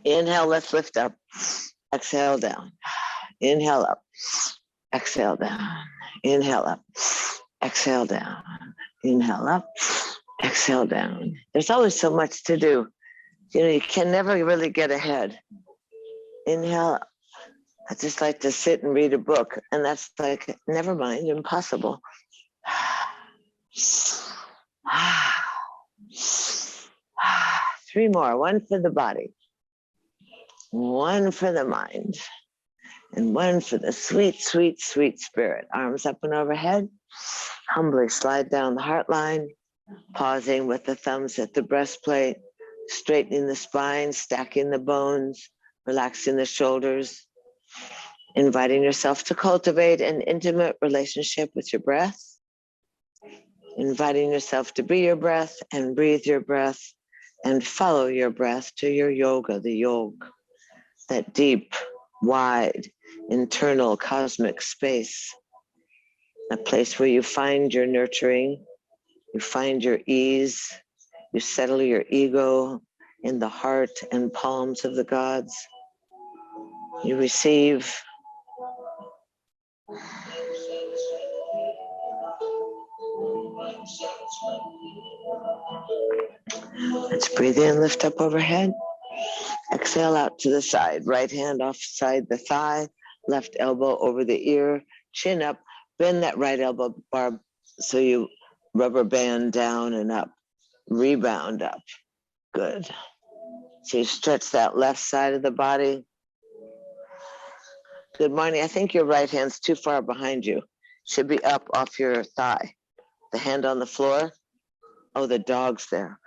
Inhale, let's lift up. Exhale down. Inhale up. Exhale down. Inhale up. Exhale down. Inhale up. Exhale down. There's always so much to do. You know, you can never really get ahead. Inhale. I just like to sit and read a book, and that's like, never mind, impossible. 3 more. 1 for the body, 1 for the mind, and 1 for the sweet, sweet, sweet spirit. Arms up and overhead. Humbly slide down the heart line, pausing with the thumbs at the breastplate, straightening the spine, stacking the bones, relaxing the shoulders, inviting yourself to cultivate an intimate relationship with your breath, inviting yourself to be your breath and breathe your breath and follow your breath to your yoga, the yog, that deep, wide, internal cosmic space, a place where you find your nurturing, you find your ease, you settle your ego in the heart and palms of the gods. You receive. Let's breathe in, lift up overhead. Exhale out to the side. Right hand offside the thigh, left elbow over the ear, chin up, bend that right elbow bar so you rubber band down and up, rebound up. Good. So you stretch that left side of the body. Good morning. I think your right hand's too far behind you. Should be up off your thigh. The hand on the floor. Oh, the dog's there.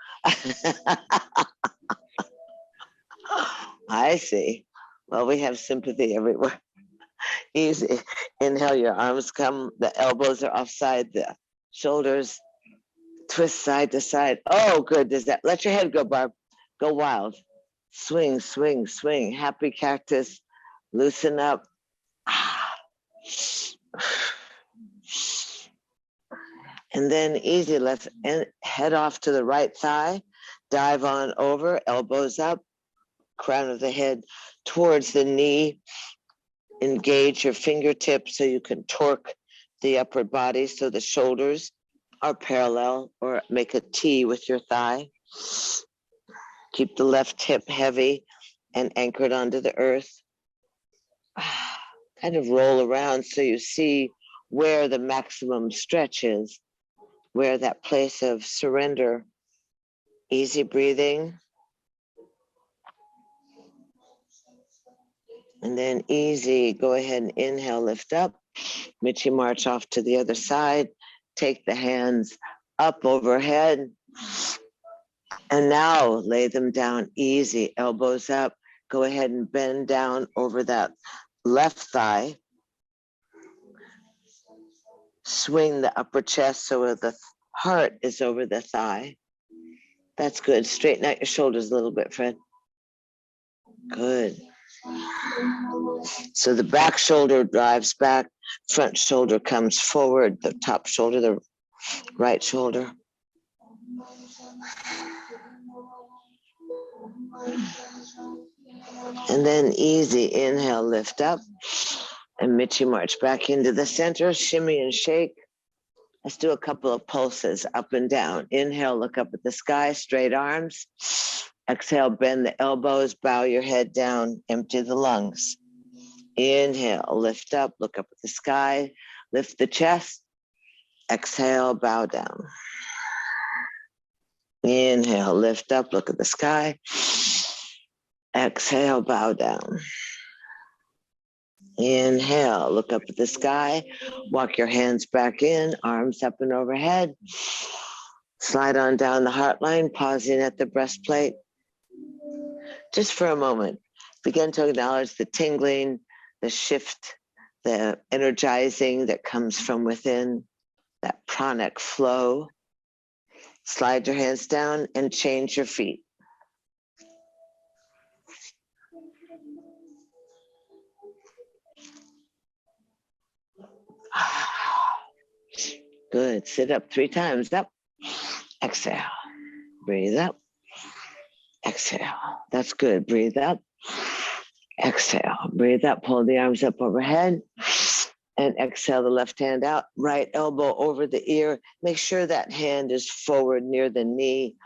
I see. Well, we have sympathy everywhere. Easy. Inhale, your arms come, the elbows are offside, the shoulders twist side to side. Oh, good. Does that let your head go, Barb? Go wild. Swing, swing, swing. Happy cactus. Loosen up. And then easy, let's head off to the right thigh, dive on over, elbows up, crown of the head towards the knee. Engage your fingertips so you can torque the upper body so the shoulders are parallel, or make a T with your thigh. Keep the left hip heavy and anchored onto the earth. Kind of roll around so you see where the maximum stretch is, where that place of surrender. Easy breathing. And then easy, go ahead and inhale, lift up. Michi march off to the other side. Take the hands up overhead. And now lay them down easy, elbows up. Go ahead and bend down over that left thigh. Swing the upper chest so the heart is over the thigh. That's good. Straighten out your shoulders a little bit, Fred. Good. So the back shoulder drives back, front shoulder comes forward, the top shoulder, the right shoulder. And then easy, inhale, lift up, and Michi march back into the center, shimmy and shake. Let's do a couple of pulses up and down. Inhale, look up at the sky, straight arms. Exhale, bend the elbows, bow your head down, empty the lungs. Inhale, lift up, look up at the sky, lift the chest. Exhale, bow down. Inhale, lift up, look at the sky. Exhale, bow down. Inhale, look up at the sky, walk your hands back in, arms up and overhead. Slide on down the heart line, pausing at the breastplate. Just for a moment, begin to acknowledge the tingling, the shift, the energizing that comes from within, that pranic flow. Slide your hands down and change your feet. Good. Sit up 3 times. Up. Exhale. Breathe up. Exhale. That's good. Breathe up. Exhale. Breathe up. Pull the arms up overhead. And exhale the left hand out. Right elbow over the ear. Make sure that hand is forward near the knee.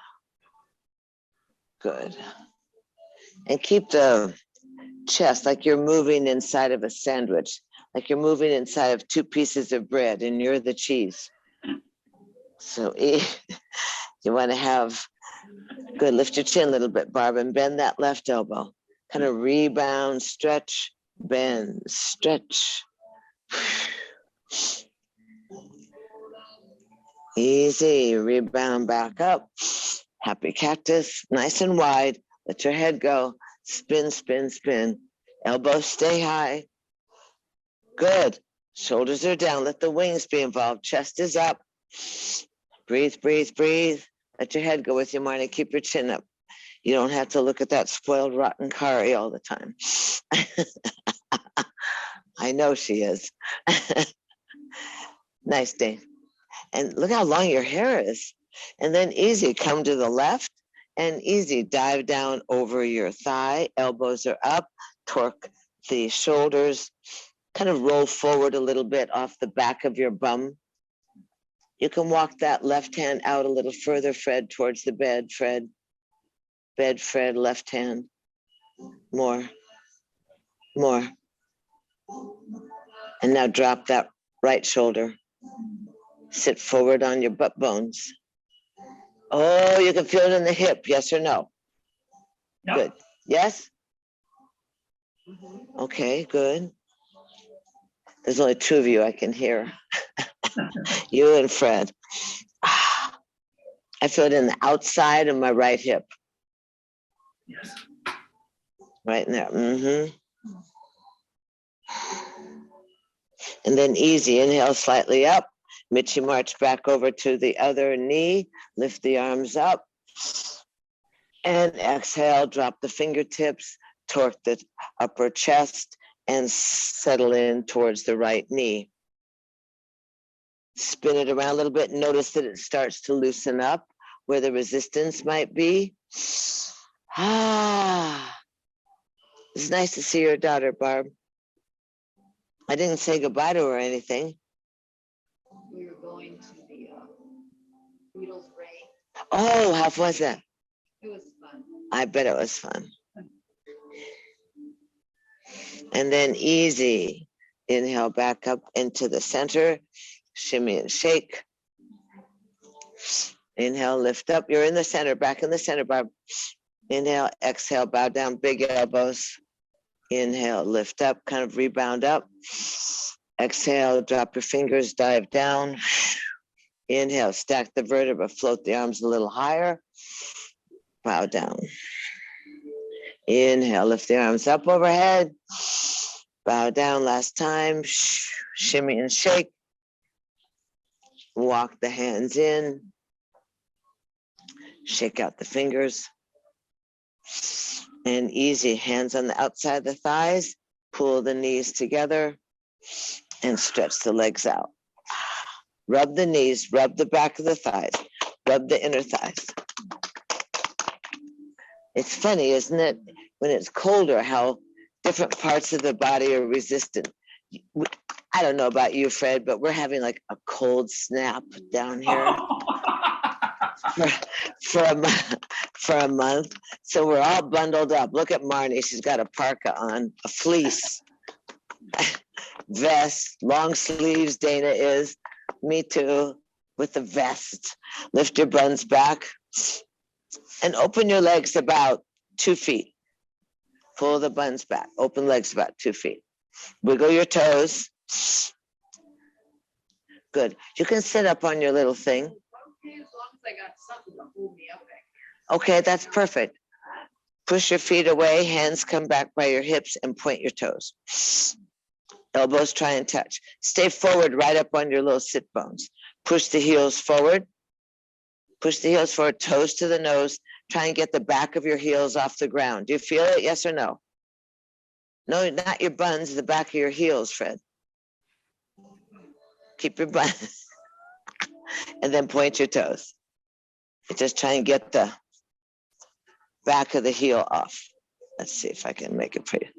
Good. And keep the chest like you're moving inside of a sandwich, like you're moving inside of two pieces of bread and you're the cheese. So you want to have, good, lift your chin a little bit, Barb, and bend that left elbow. Kind of rebound, stretch, bend, stretch. Easy, rebound back up. Happy cactus, nice and wide. Let your head go. Spin, spin, spin. Elbows stay high. Good. Shoulders are down. Let the wings be involved. Chest is up. Breathe, breathe, breathe. Let your head go with you, Marnie. Keep your chin up. You don't have to look at that spoiled, rotten curry all the time. I know she is. Nice, Dave. And look how long your hair is. And then easy, come to the left and easy, dive down over your thigh. Elbows are up, torque the shoulders, kind of roll forward a little bit off the back of your bum. You can walk that left hand out a little further, Fred, towards the bed, Fred. Bed, Fred, left hand. More, more. And now drop that right shoulder. Sit forward on your butt bones. Oh, you can feel it in the hip, yes or no? Yep. Good. Yes? Okay, good. There's only two of you I can hear. You and Fred. I feel it in the outside of my right hip. Yes. Right in there. Mm-hmm. And then easy, inhale slightly up. Mitchie march back over to the other knee. Lift the arms up. And exhale, drop the fingertips, torque the upper chest, and settle in towards the right knee. Spin it around a little bit. Notice that it starts to loosen up where the resistance might be. It's nice to see your daughter, Barb. I didn't say goodbye to her or anything. We were going to the Beatles Ray. Oh, how was that? It was fun. I bet it was fun. And then easy. Inhale back up into the center. Shimmy and shake. Inhale, lift up. You're in the center, back in the center, Barb. Inhale, exhale, bow down, big elbows. Inhale, lift up, kind of rebound up. Exhale, drop your fingers, dive down. Inhale, stack the vertebra, float the arms a little higher. Bow down. Inhale, lift the arms up overhead. Bow down last time. Shimmy and shake. Walk the hands in. Shake out the fingers. And easy, hands on the outside of the thighs. Pull the knees together and stretch the legs out. Rub the knees, rub the back of the thighs, rub the inner thighs. It's funny, isn't it, when it's colder, how different parts of the body are resistant. I don't know about you, Fred, but we're having like a cold snap down here for a month. So we're all bundled up. Look at Marnie, she's got a parka on, a fleece, vest, long sleeves, Dana is. Me too, with the vest. Lift your buns back and open your legs about 2 feet. Pull the buns back, open legs about 2 feet. Wiggle your toes. Good. You can sit up on your little thing. Okay, as long as I got something to hold me up back there. Okay, that's perfect. Push your feet away, hands come back by your hips and point your toes. Elbows try and touch. Stay forward right up on your little sit bones. Push the heels forward. Push the heels forward, toes to the nose. Try and get the back of your heels off the ground. Do you feel it, yes or no? No, not your buns, the back of your heels, Fred. Keep your buns. And then point your toes. You just try and get the back of the heel off. Let's see if I can make it pretty.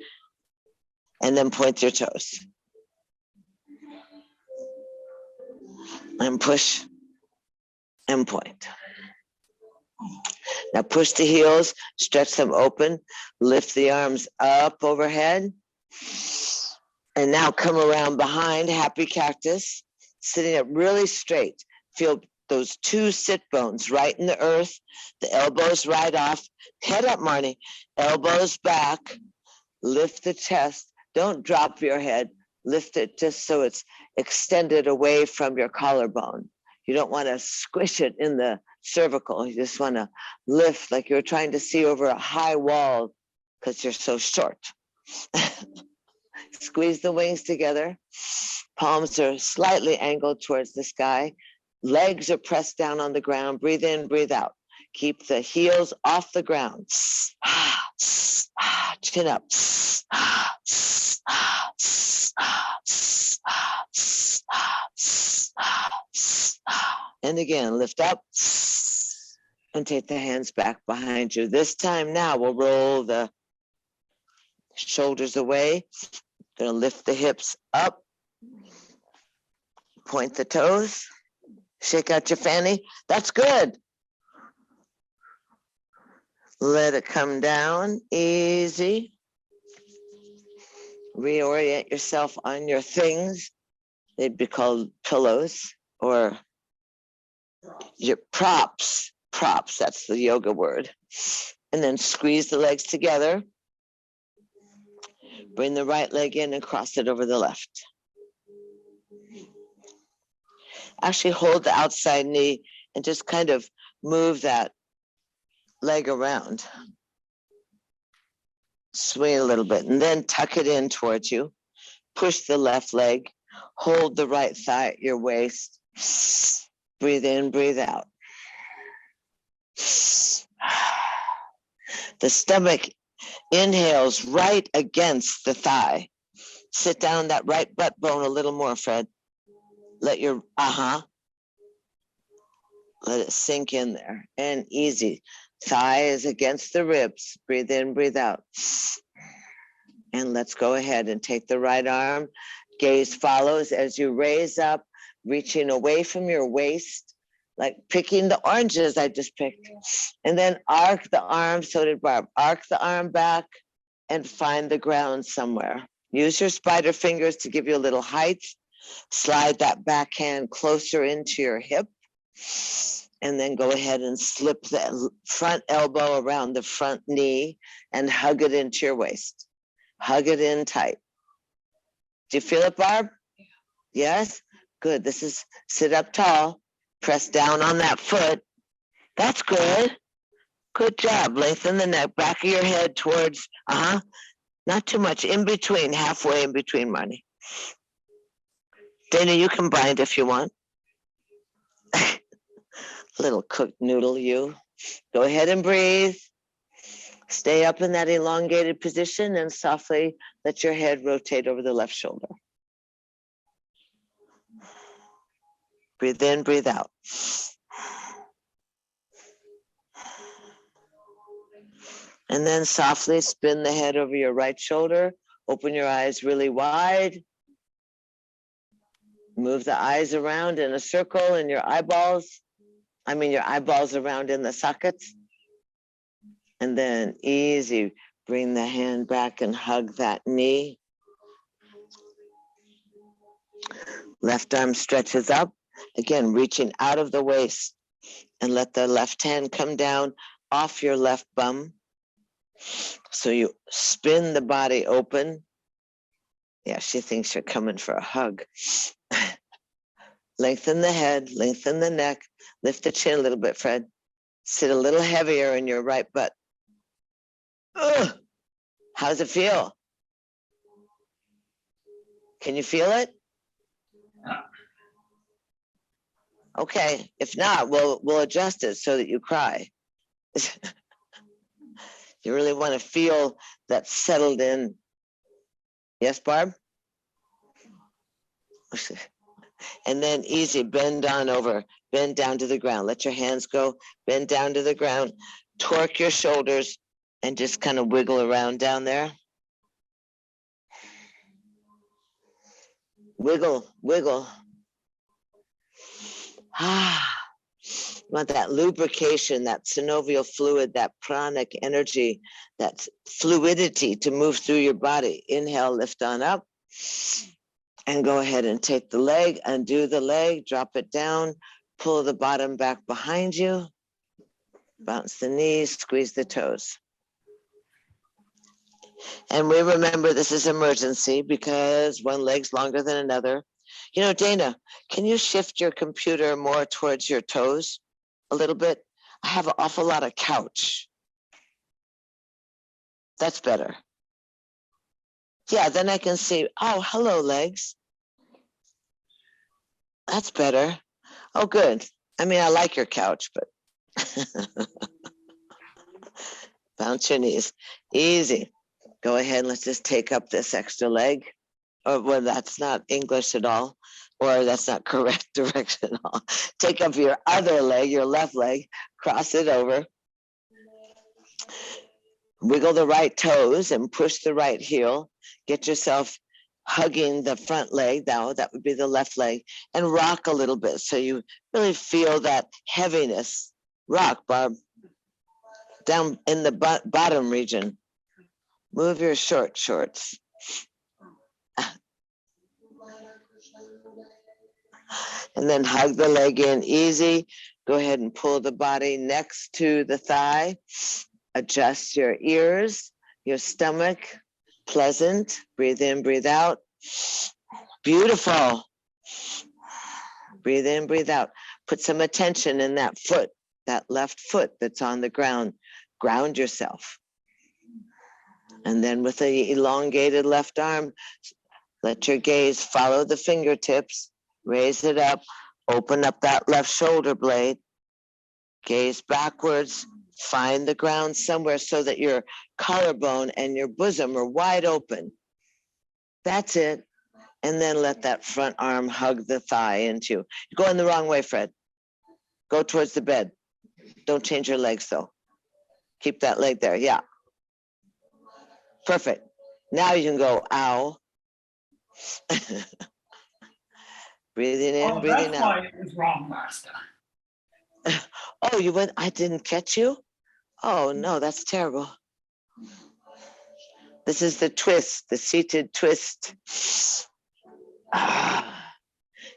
And then point your toes. And push and point. Now push the heels, stretch them open, lift the arms up overhead. And now come around behind, happy cactus, sitting up really straight. Feel those two sit bones right in the earth, the elbows right off. Head up, Marnie. Elbows back. Lift the chest. Don't drop your head. Lift it just so it's extended away from your collarbone. You don't want to squish it in the cervical. You just want to lift like you're trying to see over a high wall because you're so short. Squeeze the wings together. Palms are slightly angled towards the sky. Legs are pressed down on the ground. Breathe in, breathe out. Keep the heels off the ground. Chin up. And again, lift up and take the hands back behind you. This time now we'll roll the shoulders away. Gonna lift the hips up. Point the toes. Shake out your fanny. That's good. Let it come down, easy. Reorient yourself on your things. They'd be called pillows or your props. Props, that's the yoga word. And then squeeze the legs together. Bring the right leg in and cross it over the left. Actually hold the outside knee and just kind of move that leg around. Swing a little bit and then tuck it in towards you. Push the left leg. Hold the right thigh at your waist. Breathe in, breathe out. The stomach inhales right against the thigh. Sit down that right butt bone a little more, Fred. Let your, let it sink in there. And easy. Thigh is against the ribs. Breathe in, breathe out. And let's go ahead and take the right arm. Gaze follows as you raise up, reaching away from your waist, like picking the oranges I just picked. And then arc the arm, so did Barb. Arc the arm back and find the ground somewhere. Use your spider fingers to give you a little height. Slide that back hand closer into your hip. And then go ahead and slip the front elbow around the front knee and hug it into your waist. Hug it in tight. Do you feel it, Barb? Yes? Good. This is sit up tall. Press down on that foot. That's good. Good job. Lengthen the neck. Back of your head towards, not too much. In between, halfway in between, Marnie. Dana, you can bind if you want. Little cooked noodle, you. Go ahead and breathe. Stay up in that elongated position and softly let your head rotate over the left shoulder. Breathe in, breathe out. And then softly spin the head over your right shoulder. Open your eyes really wide. Move the eyes around in a circle and your eyeballs around in the sockets. And then easy, bring the hand back and hug that knee. Left arm stretches up. Again, reaching out of the waist and let the left hand come down off your left bum. So you spin the body open. Yeah, she thinks you're coming for a hug. Lengthen the head, lengthen the neck, lift the chin a little bit, Fred. Sit a little heavier in your right butt. Ugh. How's it feel? Can you feel it? Okay, if not, we'll adjust it so that you cry. You really want to feel that settled in. Yes, Barb? And then easy, bend on over, bend down to the ground. Let your hands go, bend down to the ground. torque your shoulders and just kind of wiggle around down there. Wiggle, wiggle. Want that lubrication, that synovial fluid, that pranic energy, that fluidity to move through your body. Inhale, lift on up. And go ahead and take the leg, undo the leg, drop it down, pull the bottom back behind you, bounce the knees, squeeze the toes. And we remember this is emergency because one leg's longer than another. You know, Dana, can you shift your computer more towards your toes a little bit? I have an awful lot of couch. That's better. Yeah, then I can see, oh, hello, legs. That's better. Oh, good. I mean, I like your couch, but bounce your knees. Easy. Go ahead, let's just take up this extra leg. Or well, that's not English at all, or that's not correct direction at all. Take up your other leg, your left leg, cross it over. Wiggle the right toes and push the right heel. Get yourself hugging the front leg, now that would be the left leg, and rock a little bit so you really feel that heaviness. Rock, Barb, down in the bottom region. Move your shorts. And then hug the leg in easy. Go ahead and pull the body next to the thigh. Adjust your ears, your stomach. Pleasant. Breathe in, breathe out. Beautiful. Breathe in, breathe out. Put some attention in that foot, that left foot that's on the ground. Ground yourself. And then with the elongated left arm, let your gaze follow the fingertips. Raise it up. Open up that left shoulder blade. Gaze backwards. Find the ground somewhere so that your collarbone and your bosom are wide open. That's it. And then let that front arm hug the thigh into you. You're going the wrong way, Fred. Go towards the bed. Don't change your legs though. Keep that leg there. Yeah. Perfect. Now you can go, ow. Breathing in, breathing that's out. why it was wrong last time. Oh, you went, I didn't catch you? Oh, no, that's terrible. This is the twist, the seated twist.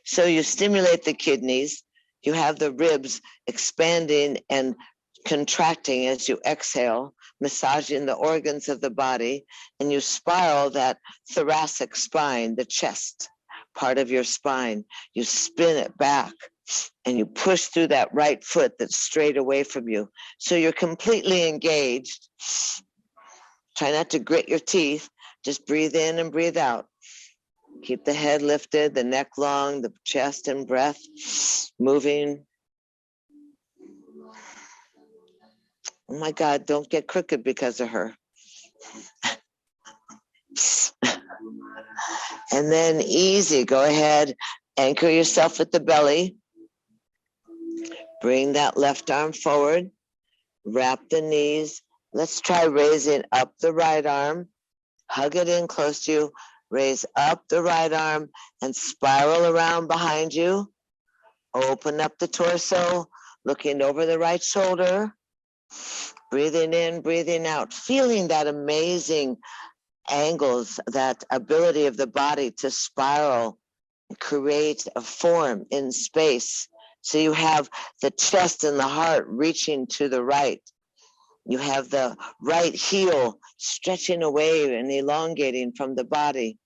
So you stimulate the kidneys. You have the ribs expanding and contracting as you exhale, massaging the organs of the body, and you spiral that thoracic spine, the chest part of your spine. You spin it back and you push through that right foot that's straight away from you. So you're completely engaged. Try not to grit your teeth. Just breathe in and breathe out. Keep the head lifted, the neck long, the chest and breath moving. Oh my God, don't get crooked because of her. And then easy, go ahead, anchor yourself at the belly. Bring that left arm forward, wrap the knees. Let's try raising up the right arm. Hug it in close to you. Raise up the right arm and spiral around behind you. Open up the torso, looking over the right shoulder. Breathing in, breathing out, feeling that amazing angles, that ability of the body to spiral and create a form in space. So you have the chest and the heart reaching to the right. You have the right heel stretching away and elongating from the body.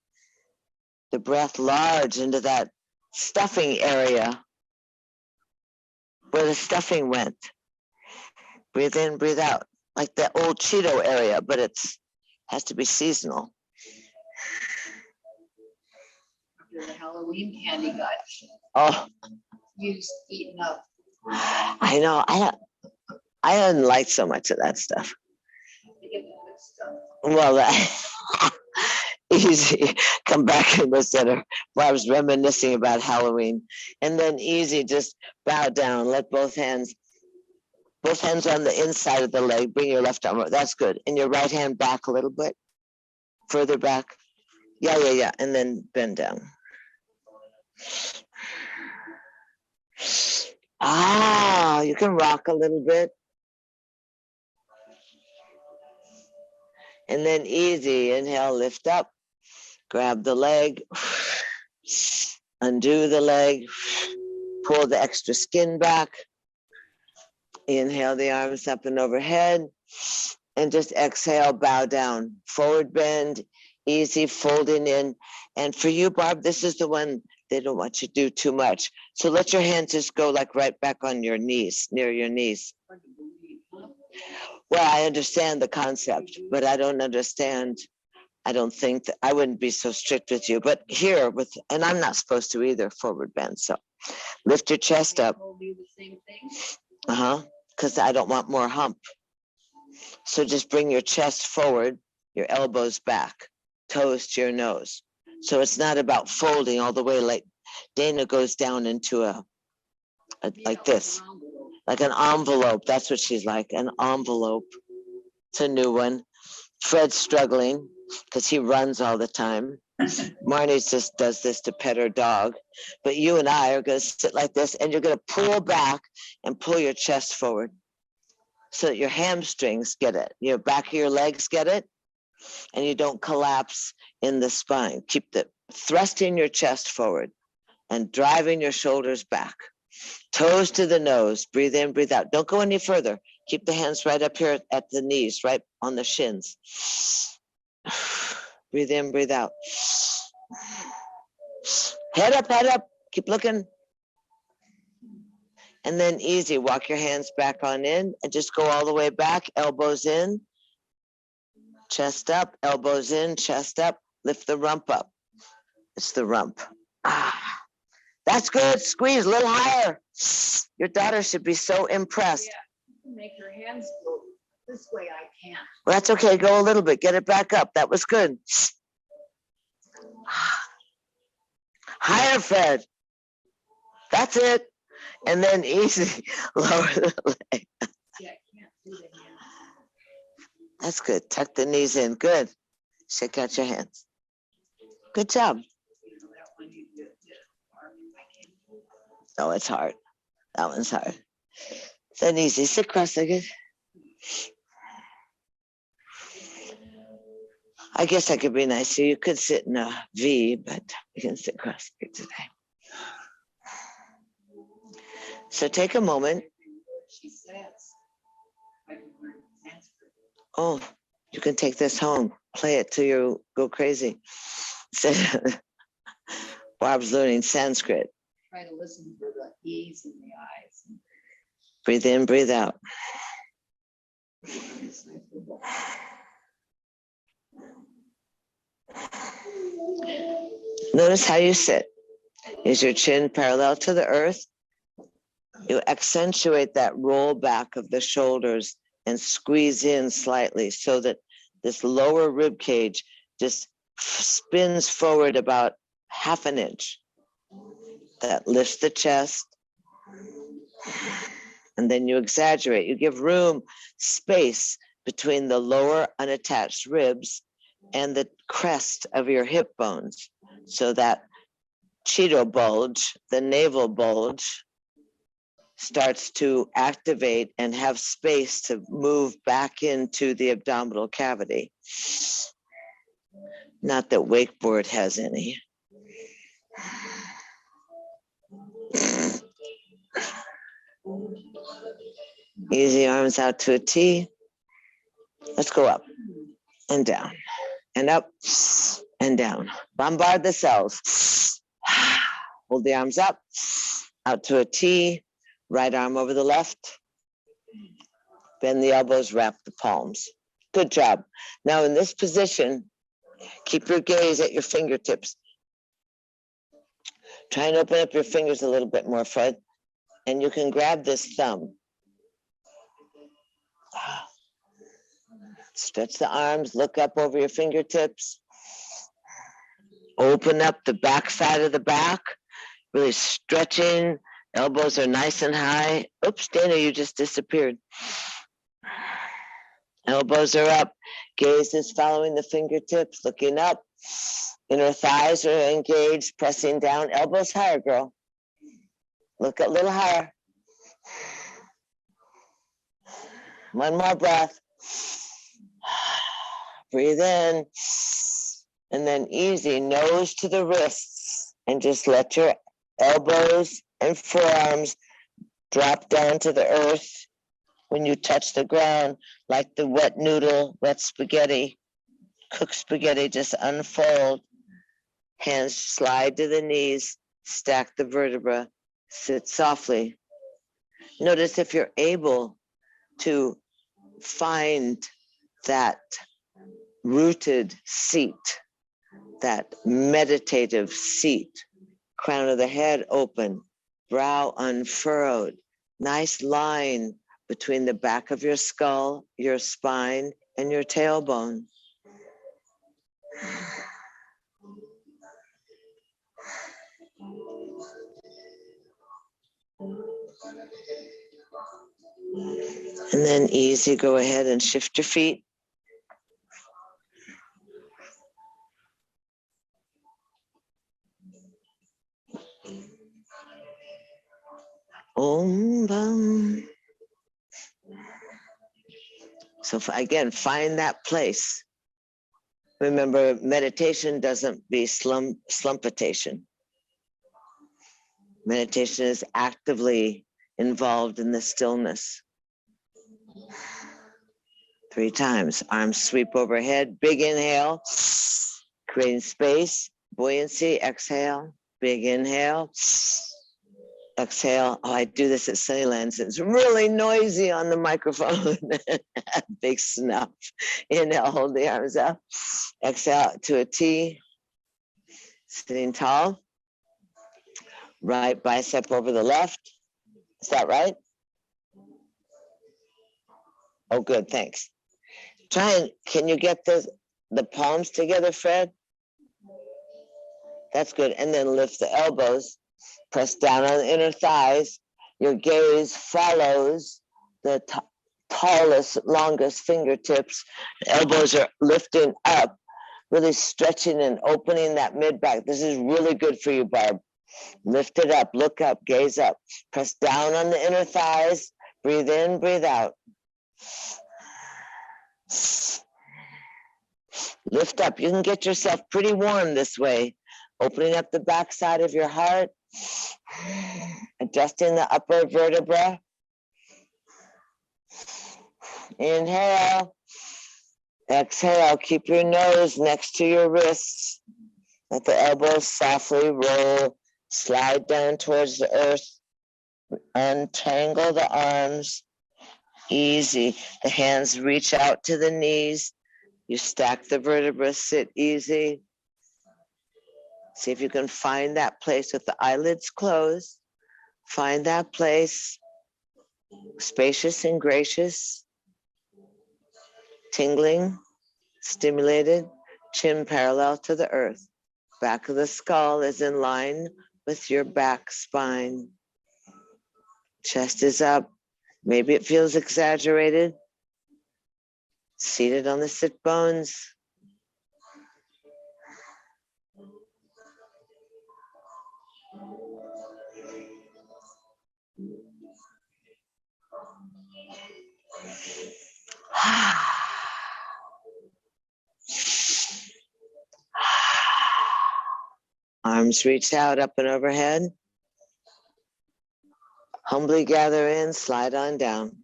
The breath large into that stuffing area where the stuffing went. Breathe in, breathe out, like that old Cheeto area, but it's has to be seasonal. After the Halloween candy got Oh, used, eaten up. I know. I didn't like so much of that stuff. They get the good stuff. Well, easy. Come back in the center where I was reminiscing about Halloween. And then easy, just bow down. Let both Both hands on the inside of the leg. Bring your left arm. That's good. And your right hand back a little bit. Further back. Yeah. And then bend down. You can rock a little bit. And then easy. Inhale, lift up. Grab the leg. Undo the leg. Pull the extra skin back. Inhale the arms up and overhead. And just exhale, bow down. Forward bend, easy, folding in. And for you, Barb, this is the one they don't want you to do too much. So let your hands just go like right back on your knees, near your knees. Well, I understand the concept, but I don't understand. I don't think that I wouldn't be so strict with you, but here with, and I'm not supposed to either, forward bend. So lift your chest up. Because I don't want more hump. So just bring your chest forward, your elbows back, toes to your nose. So it's not about folding all the way like Dana goes down into a like this, like an envelope. That's what she's like, an envelope. It's a new one. Fred's struggling because he runs all the time. Marnie just does this to pet her dog. But you and I are going to sit like this, and you're going to pull back and pull your chest forward so that your hamstrings get it, your back of your legs get it, and you don't collapse in the spine. Keep the thrusting your chest forward and driving your shoulders back. Toes to the nose. Breathe in, breathe out. Don't go any further. Keep the hands right up here at the knees, right on the shins. Breathe in, breathe out. Head up. Keep looking. And then easy, walk your hands back on in and just go all the way back, elbows in, chest up, elbows in, chest up, lift the rump up. It's the rump. That's good, squeeze a little higher. Your daughter should be so impressed. Yeah, make her hands go this way, I can't. Well, that's okay, go a little bit, get it back up, that was good. Higher, Fred. That's it. And then easy, lower the leg. Yeah, I can't do the hands. That's good. Tuck the knees in. Good. Shake out your hands. Good job. Oh, it's hard. That one's hard. Then easy. Sit cross-legged. I guess I could be nice to you. You could sit in a V, but you can sit cross-legged today. So take a moment. She says, I can learn Sanskrit. Oh, you can take this home. Play it till you go crazy. Barb's learning Sanskrit. Try to listen for the E's in the eyes. Breathe in, breathe out. Notice how you sit. Is your chin parallel to the earth? You accentuate that roll back of the shoulders and squeeze in slightly so that this lower rib cage just spins forward about half an inch. That lifts the chest. And then you exaggerate. You give room, space between the lower unattached ribs and the crest of your hip bones. So that Cheeto bulge, the navel bulge, starts to activate and have space to move back into the abdominal cavity. Not that wakeboard has any. Easy arms out to a T. Let's go up and down and up and down. Bombard the cells. Hold the arms up, out to a T. Right arm over the left. Bend the elbows, wrap the palms. Good job. Now in this position, keep your gaze at your fingertips. Try and open up your fingers a little bit more, Fred. And you can grab this thumb. Stretch the arms, look up over your fingertips. Open up the back side of the back, really stretching Elbows are nice and high. Oops, Dana, you just disappeared. Elbows are up. Gaze is following the fingertips, looking up. Inner thighs are engaged, pressing down. Elbows higher, girl. Look a little higher. One more breath. Breathe in. And then easy, nose to the wrists. And just let your elbows and forearms drop down to the earth when you touch the ground, like the wet noodle, wet spaghetti, cooked spaghetti, just unfold. Hands slide to the knees, stack the vertebra, sit softly. Notice if you're able to find that rooted seat, that meditative seat, crown of the head open, brow unfurrowed, nice line between the back of your skull, your spine, and your tailbone. And then easy, go ahead and shift your feet. Om Bam. So again, find that place. Remember, meditation doesn't be slumpitation. Meditation is actively involved in the stillness. 3 times. Arms sweep overhead. Big inhale, creating space, buoyancy. Exhale, big inhale. Exhale. Oh, I do this at Sunnylands. It's really noisy on the microphone. Big snuff. Inhale, hold the arms up. Exhale to a T. Sitting tall. Right bicep over the left. Is that right? Oh, good, thanks. Can you get the palms together, Fred? That's good. And then lift the elbows. Press down on the inner thighs. Your gaze follows the tallest, longest fingertips. Elbows are lifting up, really stretching and opening that mid-back. This is really good for you, Barb. Lift it up, look up, gaze up. Press down on the inner thighs. Breathe in, breathe out. Lift up. You can get yourself pretty warm this way. Opening up the back side of your heart. Adjusting the upper vertebra. Inhale. Exhale. Keep your nose next to your wrists. Let the elbows softly roll. Slide down towards the earth. Untangle the arms. Easy. The hands reach out to the knees. You stack the vertebrae, sit easy. See if you can find that place with the eyelids closed. Find that place, spacious and gracious, tingling, stimulated, chin parallel to the earth. Back of the skull is in line with your back spine. Chest is up. Maybe it feels exaggerated. Seated on the sit bones. Arms reach out, up and overhead. Humbly gather in, slide on down.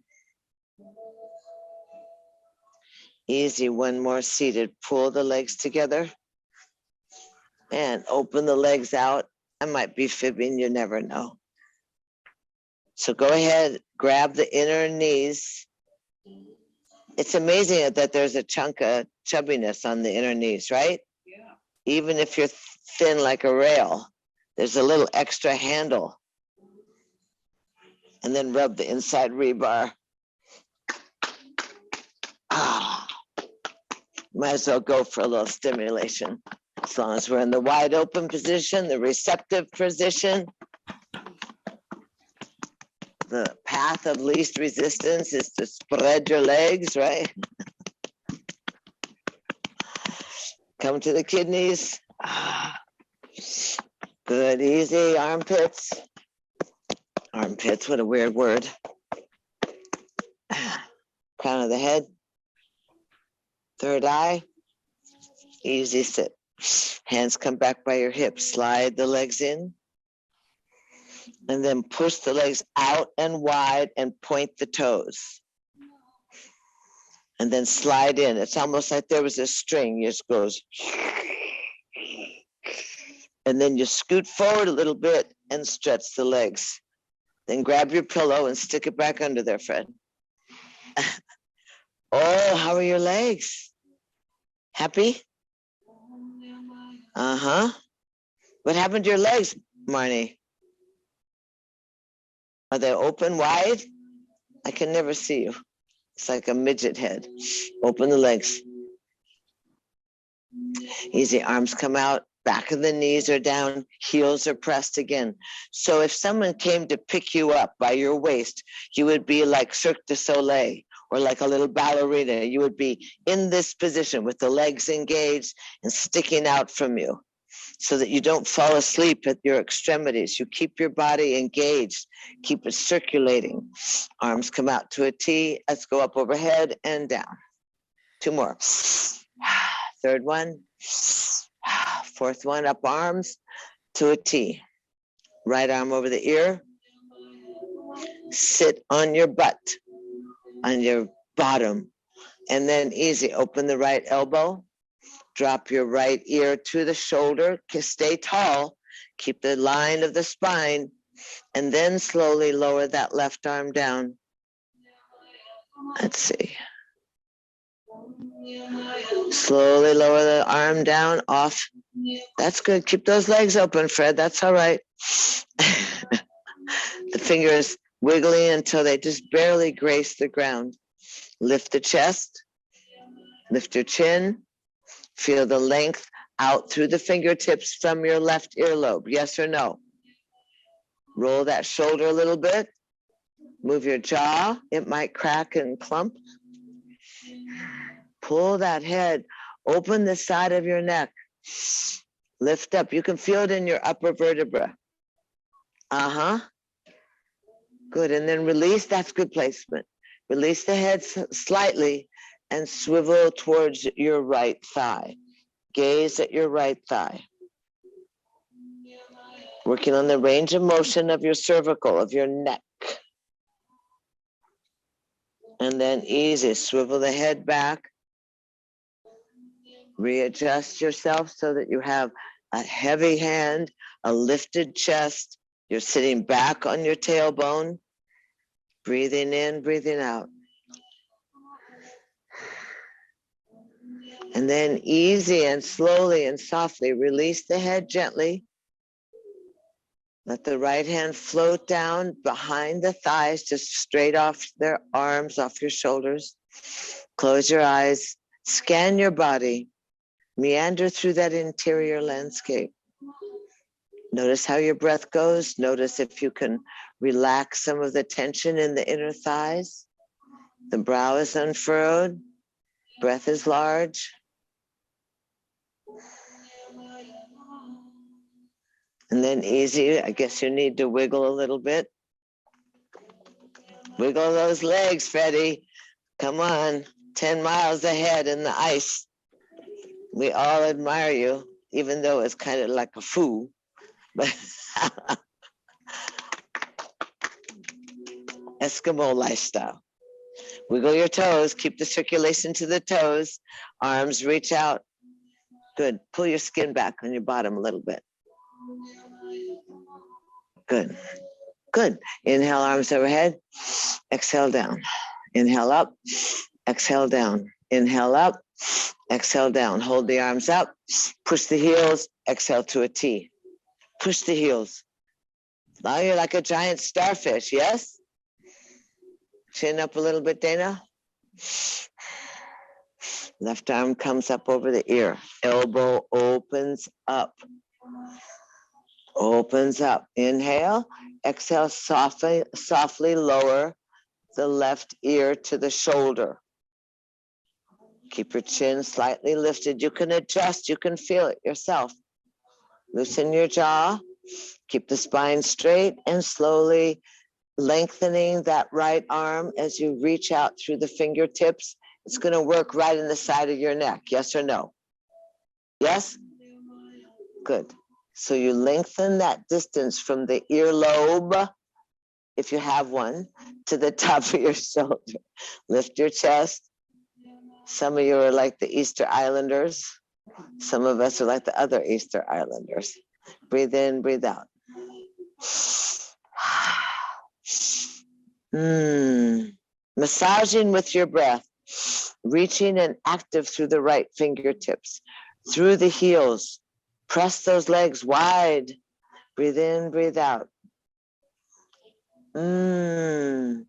Easy, one more seated. Pull the legs together and open the legs out. I might be fibbing, you never know. So go ahead, grab the inner knees. It's amazing that there's a chunk of chubbiness on the inner knees, right? Yeah. Even if you're thin like a rail, there's a little extra handle. And then rub the inside rebar. Might as well go for a little stimulation. As long as we're in the wide open position, the receptive position. the path of least resistance is to spread your legs, right? Come to the kidneys. Good, easy, armpits. Armpits, what a weird word. Crown of the head. Third eye. Easy sit. Hands come back by your hips. Slide the legs in. And then push the legs out and wide and point the toes. And then slide in. It's almost like there was a string. It just goes. And then you scoot forward a little bit and stretch the legs. Then grab your pillow and stick it back under there, Fred. Oh, how are your legs? Happy? Uh-huh. What happened to your legs, Marnie? Are they open wide? I can never see you. It's like a midget head. Open the legs. Easy, arms come out. Back of the knees are down, heels are pressed again. So if someone came to pick you up by your waist, you would be like Cirque du Soleil or like a little ballerina. You would be in this position with the legs engaged and sticking out from you so that you don't fall asleep at your extremities. You keep your body engaged, keep it circulating. Arms come out to a T. Let's go up overhead and down. Two more. Third one. Fourth one, up arms to a T. Right arm over the ear. Sit on your butt, on your bottom. And then easy, open the right elbow. Drop your right ear to the shoulder. Stay tall. Keep the line of the spine. And then slowly lower that left arm down. Let's see. Slowly lower the arm down, off. That's good. Keep those legs open, Fred. That's all right. The fingers wiggling until they just barely grace the ground. Lift the chest. Lift your chin. Feel the length out through the fingertips from your left earlobe. Yes or no? Roll that shoulder a little bit. Move your jaw. It might crack and clump. Pull that head. Open the side of your neck. Lift up. You can feel it in your upper vertebra. Uh-huh. Good. And then release. That's good placement. Release the head slightly and swivel towards your right thigh. Gaze at your right thigh. Working on the range of motion of your cervical, of your neck. And then easy. Swivel the head back. Readjust yourself so that you have a heavy hand, a lifted chest. You're sitting back on your tailbone. Breathing in, breathing out. And then easy and slowly and softly release the head gently. Let the right hand float down behind the thighs, just straight off their arms, off your shoulders. Close your eyes, scan your body, meander through that interior landscape. Notice how your breath goes. Notice if you can relax some of the tension in the inner thighs. The brow is unfurrowed, breath is large. And then easy, I guess you need to wiggle a little bit. Wiggle those legs, Freddie. Come on, 10 miles ahead in the ice. We all admire you, even though it's kind of like a fool. But Eskimo lifestyle. Wiggle your toes, keep the circulation to the toes. Arms reach out. Good. Pull your skin back on your bottom a little bit. Good. Good. Inhale, arms overhead. Exhale down. Inhale up. Exhale down. Inhale up. Exhale down. Hold the arms up. Push the heels. Exhale to a T. Push the heels. Now you're like a giant starfish, yes? Chin up a little bit, Dana. Left arm comes up over the ear. Elbow opens up. Opens up. Inhale. Exhale, softly lower the left ear to the shoulder. Keep your chin slightly lifted. You can adjust, you can feel it yourself. Loosen your jaw. Keep the spine straight and slowly lengthening that right arm as you reach out through the fingertips. It's going to work right in the side of your neck. Yes or no? Yes? Good. So you lengthen that distance from the earlobe, if you have one, to the top of your shoulder. Lift your chest. Some of you are like the Easter Islanders. Some of us are like the other Easter Islanders. Breathe in, breathe out. Massaging with your breath, reaching and active through the right fingertips, through the heels. Press those legs wide. Breathe in, breathe out. And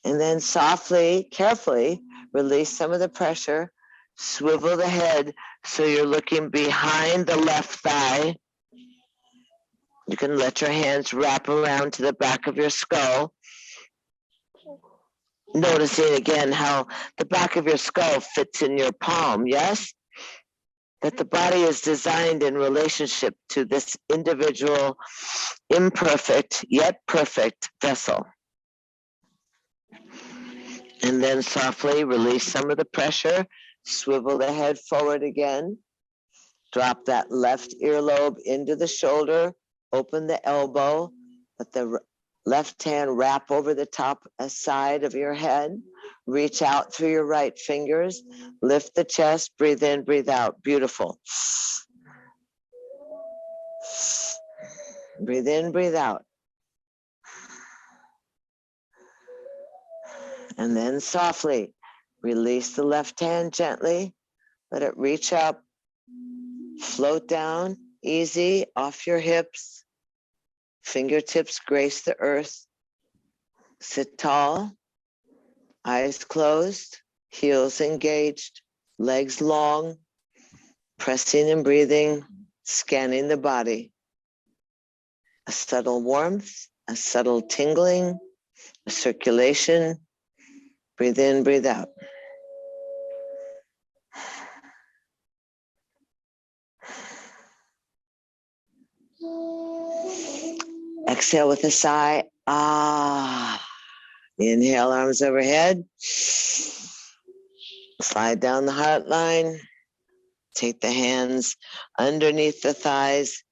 then softly, carefully release some of the pressure. Swivel the head so you're looking behind the left thigh. You can let your hands wrap around to the back of your skull. Noticing again how the back of your skull fits in your palm, yes? That the body is designed in relationship to this individual, imperfect, yet perfect vessel. And then softly release some of the pressure, swivel the head forward again, drop that left earlobe into the shoulder, open the elbow, let the left hand wrap over the top side of your head, reach out through your right fingers, lift the chest, breathe in, breathe out. Beautiful. Breathe in, breathe out. And then softly release the left hand gently, let it reach up, float down, easy, off your hips. Fingertips grace the earth. Sit tall, eyes closed, heels engaged, legs long, pressing and breathing, scanning the body. A subtle warmth, a subtle tingling, a circulation. Breathe in, breathe out. Exhale with a sigh. Ah. Inhale, arms overhead. Slide down the heart line. Take the hands underneath the thighs.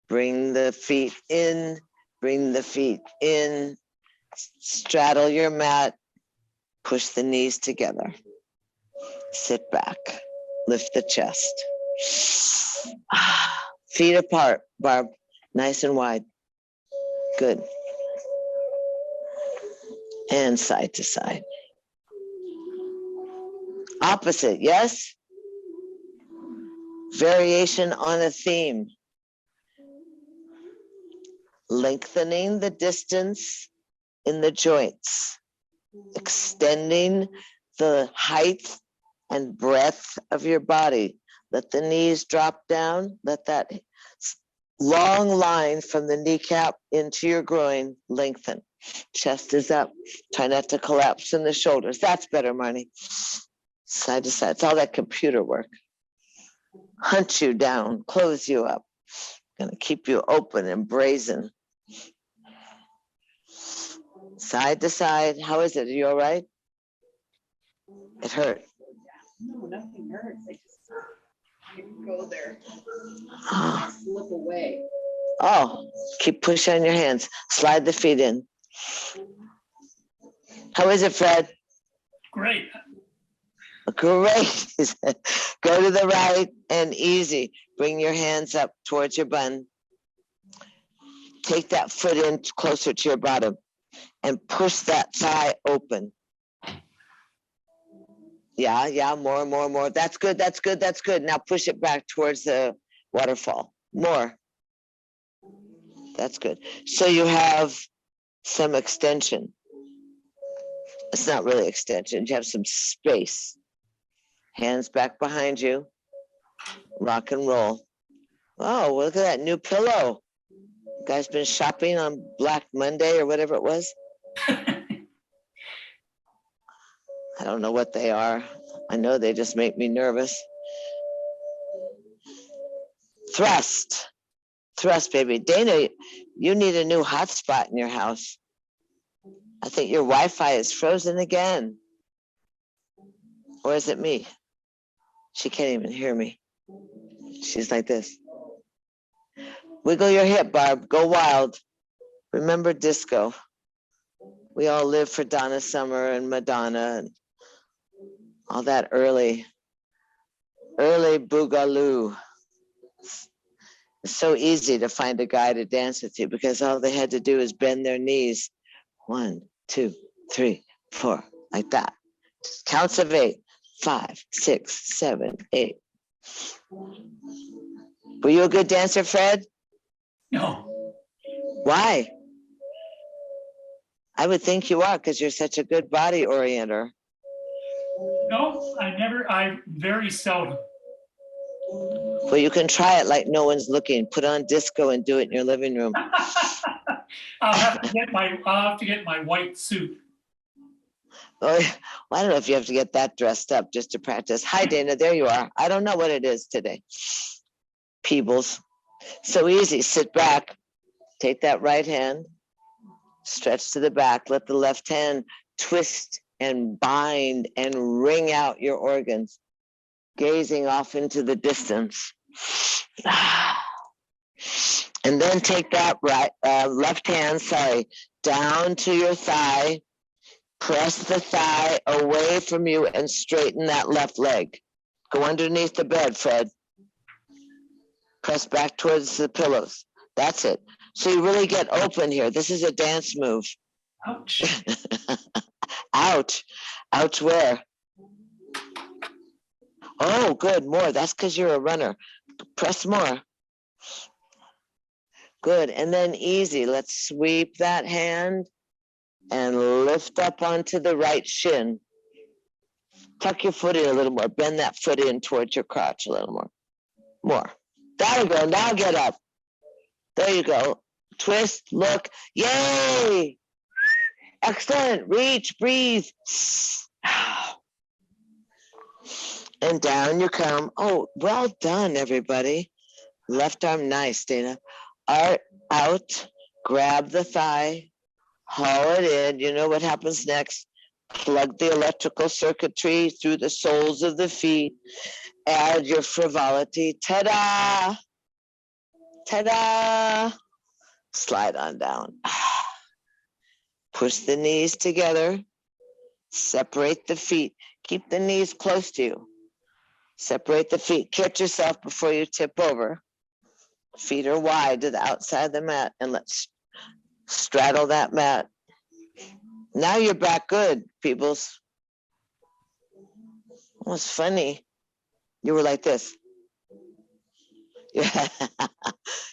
Bring the feet in. Bring the feet in. Straddle your mat. Push the knees together. Sit back. Lift the chest. Feet apart, Barb. Nice and wide. Good. And side to side. Opposite, yes? Variation on a theme. Lengthening the distance in the joints. Extending the height and breadth of your body. Let the knees drop down. Let that long line from the kneecap into your groin lengthen. Chest is up. Try not to collapse in the shoulders. That's better, Marnie. Side to side. It's all that computer work. Hunt you down, close you up. Gonna keep you open and brazen. Side to side. How is it? Are you all right? It hurt. No, nothing hurts. I just go there. Oh. I slip away. Oh, keep pushing on your hands. Slide the feet in. How is it, Fred? Great. Great. Go to the right and easy. Bring your hands up towards your bun. Take that foot in closer to your bottom and push that thigh open. Yeah, more. That's good. Now push it back towards the waterfall. More. That's good. So you have some extension. It's not really extension. You have some space. Hands back behind you. Rock and roll. Oh, look at that new pillow. Guys been shopping on Black Monday or whatever it was. I don't know what they are. I know they just make me nervous. Thrust. Thrust, baby. Dana, you need a new hotspot in your house. I think your Wi-Fi is frozen again. Or is it me? She can't even hear me. She's like this. Wiggle your hip, Barb. Go wild. Remember disco. We all lived for Donna Summer and Madonna and all that early boogaloo. It's so easy to find a guy to dance with you because all they had to do is bend their knees. 1, 2, 3, 4, like that. Just counts of 8. 5, 6, 7, 8. Were you a good dancer, Fred? No, Why? I would think you are because you're such a good body orienter. no, I very seldom. Well, you can try it like no one's looking. Put on disco and do it in your living room. I'll have to get my white suit. Oh, well, I don't know if you have to get that dressed up just to practice. Hi, Dana. There you are. I don't know what it is today. Peebles. So easy. Sit back. Take that right hand. Stretch to the back. Let the left hand twist and bind and wring out your organs, gazing off into the distance. And then take that left hand, down to your thigh. Press the thigh away from you and straighten that left leg. Go underneath the bed, Fred. Press back towards the pillows. That's it. So you really get open here. This is a dance move. Ouch. Ouch. Ouch where? Oh, good. More. That's because you're a runner. Press more. Good. And then easy. Let's sweep that hand and lift up onto the right shin. Tuck your foot in a little more. Bend that foot in towards your crotch a little more. More. There you go. Now get up. There you go. Twist, look. Yay! Excellent. Reach, breathe. And down you come. Oh, well done, everybody. Left arm, nice, Dana. Out, grab the thigh, haul it in. You know what happens next. Plug the electrical circuitry through the soles of the feet. Add your frivolity. Ta-da! Ta-da! Slide on down. Push the knees together. Separate the feet. Keep the knees close to you. Separate the feet. Catch yourself before you tip over. Feet are wide to the outside of the mat, and let's straddle that mat. Now you're back good, peoples. It was funny. You were like this. Yeah.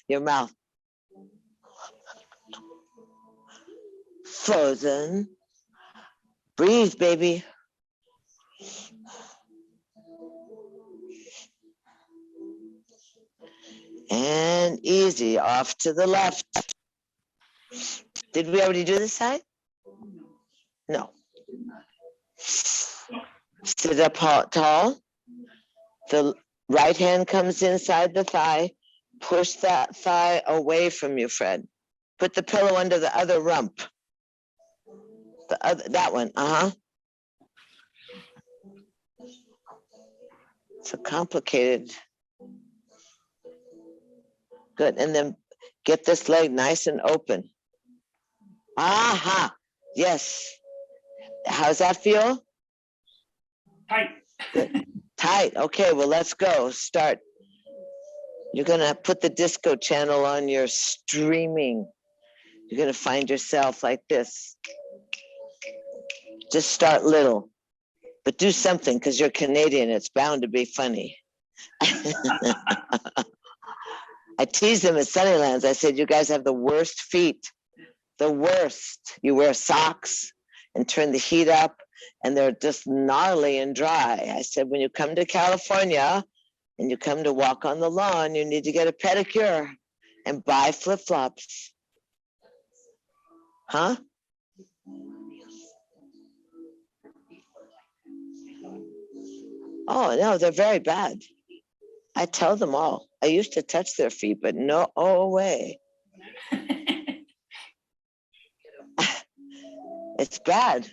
Your mouth. Frozen. Breathe, baby. And easy, off to the left. Did we already do this side? No. Sit up tall. The right hand comes inside the thigh. Push that thigh away from you, Fred. Put the pillow under the other rump. That one, It's a complicated. Good, and then get this leg nice and open. Aha, yes. How's that feel? Tight. Good. Tight, okay, well, let's go, start. You're gonna put the disco channel on your streaming. You're gonna find yourself like this. Just start little, but do something because you're Canadian, it's bound to be funny. I teased them at Sunnylands. I said, you guys have the worst feet, the worst. You wear socks and turn the heat up and they're just gnarly and dry. I said, when you come to California and you come to walk on the lawn, you need to get a pedicure and buy flip-flops. Huh? Oh, no, they're very bad. I tell them all. I used to touch their feet, but no way. It's bad.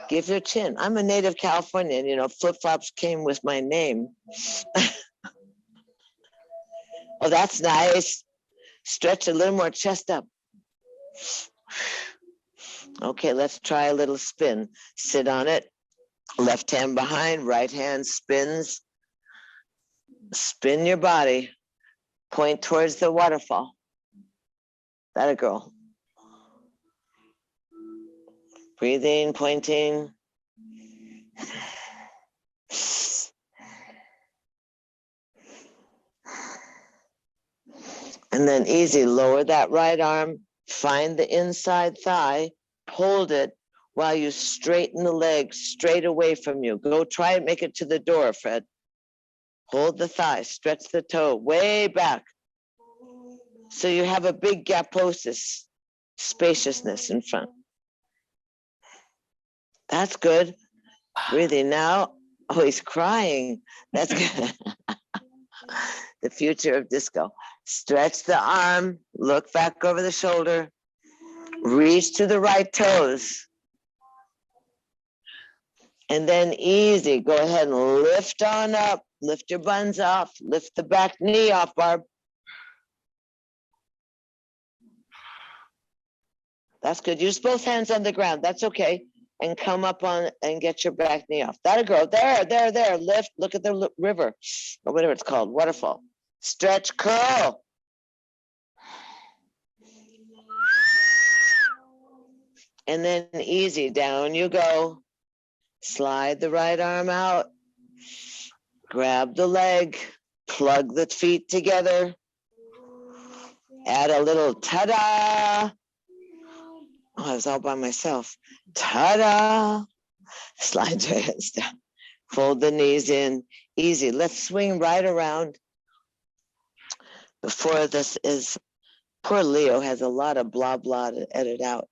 Give your chin. I'm a native Californian, you know, flip-flops came with my name. Oh, that's nice. Stretch a little more chest up. Okay, let's try a little spin. Sit on it. Left hand behind, right hand spins. Spin your body. Point towards the waterfall. That a girl. Breathing, pointing. And then easy, lower that right arm, find the inside thigh, hold it while you straighten the leg straight away from you. Go try and make it to the door, Fred. Hold the thigh, stretch the toe way back. So you have a big gaposis, spaciousness in front. That's good. Breathing now. Oh, he's crying. That's good. The future of disco. Stretch the arm, look back over the shoulder, reach to the right toes. And then easy, go ahead and lift on up, lift your buns off, lift the back knee off, Barb. That's good. Use both hands on the ground. That's okay. And come up on and get your back knee off. That'll go. There. Lift. Look at the river or whatever it's called. Waterfall. Stretch, curl. And then easy. Down you go. Slide the right arm out. Grab the leg. Plug the feet together. Add a little ta-da. Oh, I was all by myself. Ta-da! Slide your hands down. Fold the knees in. Easy. Let's swing right around. Before this is, poor Leo has a lot of blah, blah to edit out.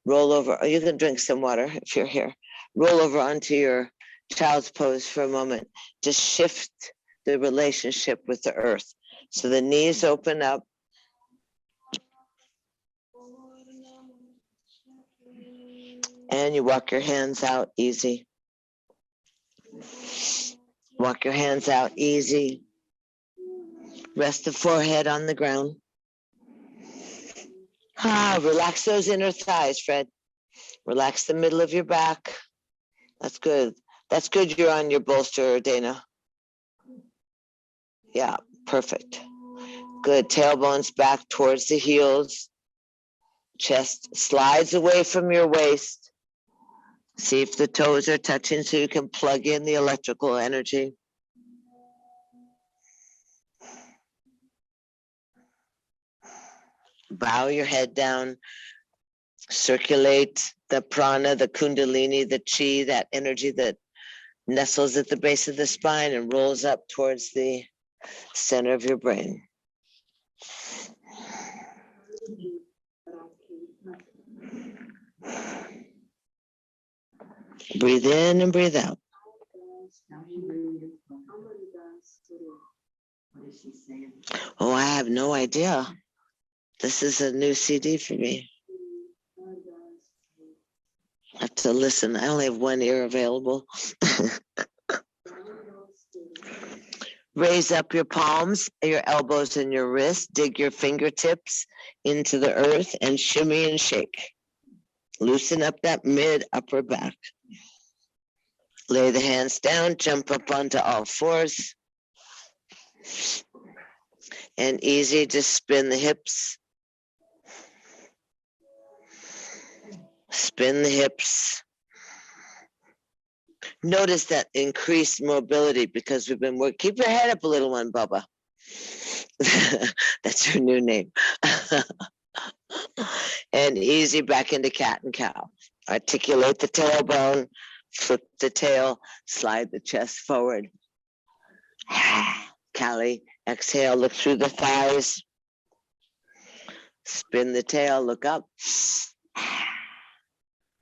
Roll over. Oh, you can drink some water if you're here. Roll over onto your child's pose for a moment. Just shift the relationship with the earth. So the knees open up. And you walk your hands out easy. Walk your hands out easy. Rest the forehead on the ground. Relax those inner thighs, Fred. Relax the middle of your back. That's good. That's good you're on your bolster, Dana. Yeah, perfect. Good. Tailbones back towards the heels. Chest slides away from your waist. See if the toes are touching so you can plug in the electrical energy. Bow your head down. Circulate the prana, the kundalini, the chi, that energy that nestles at the base of the spine and rolls up towards the center of your brain. Breathe in and breathe out. Oh, I have no idea. This is a new CD for me. I have to listen. I only have one ear available. Raise up your palms, your elbows and your wrists. Dig your fingertips into the earth and shimmy and shake. Loosen up that mid-upper back. Lay the hands down, jump up onto all fours. And easy, just spin the hips. Spin the hips. Notice that increased mobility because we've been working. Keep your head up a little one, Bubba. That's your new name. And easy back into cat and cow. Articulate the tailbone, flip the tail, slide the chest forward. Callie, exhale, look through the thighs. Spin the tail, look up.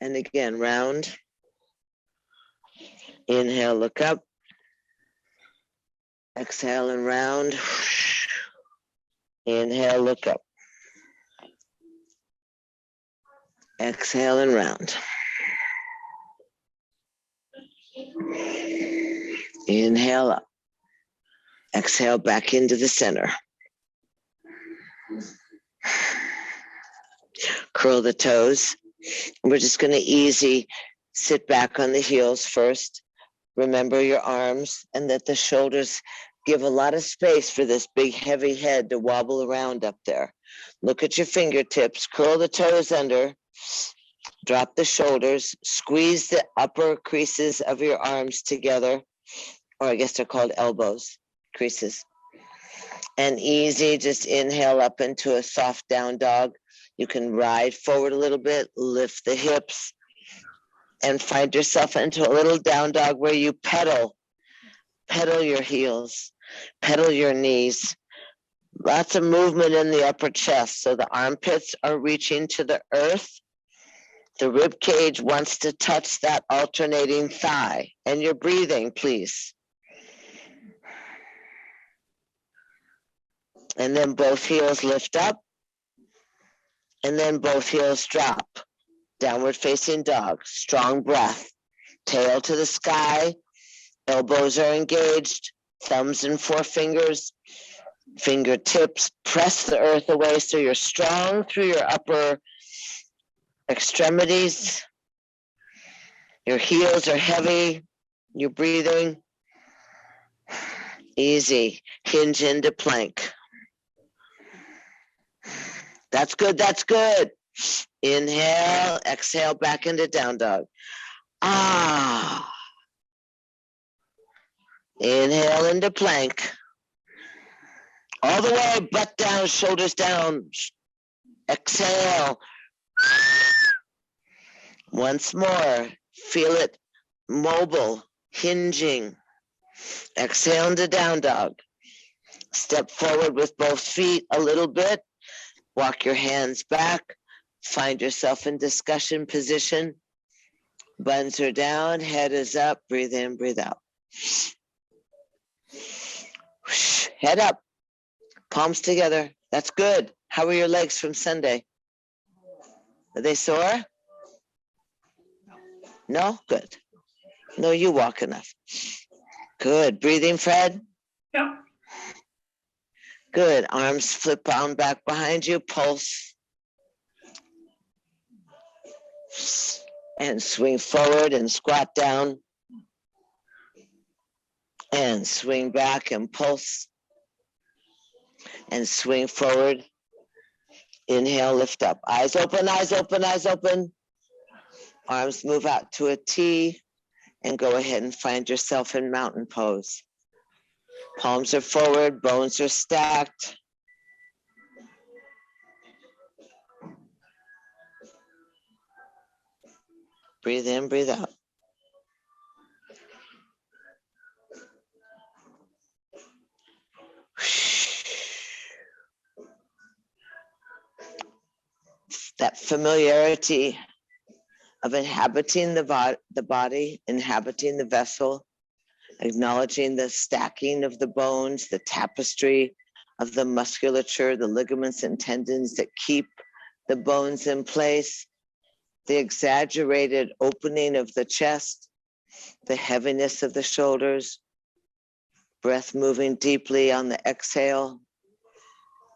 And again, round. Inhale, look up. Exhale and round. Inhale, look up. Exhale and round. Inhale up. Exhale back into the center. Curl the toes. We're just going to easy sit back on the heels first. Remember your arms and that the shoulders give a lot of space for this big heavy head to wobble around up there. Look at your fingertips, curl the toes under, drop the shoulders, squeeze the upper creases of your arms together, or I guess they're called elbows, creases. And easy, just inhale up into a soft down dog. You can ride forward a little bit, lift the hips, and find yourself into a little down dog where you pedal your heels, pedal your knees. Lots of movement in the upper chest. So the armpits are reaching to the earth. The rib cage wants to touch that alternating thigh. And you're breathing, please. And then both heels lift up. And then both heels drop. Downward facing dog. Strong breath. Tail to the sky. Elbows are engaged. Thumbs and forefingers. Fingertips press the earth away so you're strong through your upper extremities. Your heels are heavy. You're breathing. Easy. Hinge into plank. That's good. That's good. Inhale. Exhale back into down dog. Ah. Inhale into plank. All the way, butt down, shoulders down. Exhale. Once more, feel it mobile, hinging. Exhale into down dog. Step forward with both feet a little bit. Walk your hands back. Find yourself in discussion position. Buns are down, head is up. Breathe in, breathe out. Head up. Palms together. That's good. How are your legs from Sunday? Are they sore? No? Good. No, you walk enough. Good. Breathing, Fred? Yeah. Good. Arms flip on back behind you. Pulse. And swing forward and squat down. And swing back and pulse. And swing forward. Inhale, lift up. Eyes open, eyes open, eyes open. Arms move out to a T and go ahead and find yourself in mountain pose. Palms are forward, bones are stacked. Breathe in, breathe out. That familiarity of inhabiting the body, inhabiting the vessel, acknowledging the stacking of the bones, the tapestry of the musculature, the ligaments and tendons that keep the bones in place, the exaggerated opening of the chest, the heaviness of the shoulders, breath moving deeply on the exhale,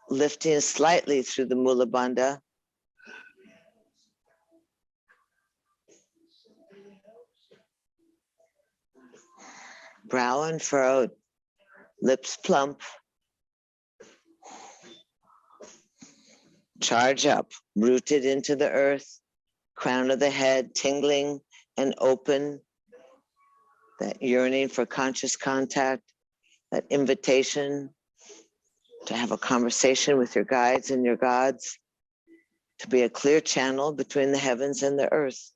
lifting slightly through the Mula Bandha. Brow unfurrowed, lips plump. Charge up, rooted into the earth, crown of the head tingling and open. That yearning for conscious contact, that invitation to have a conversation with your guides and your gods, to be a clear channel between the heavens and the earth.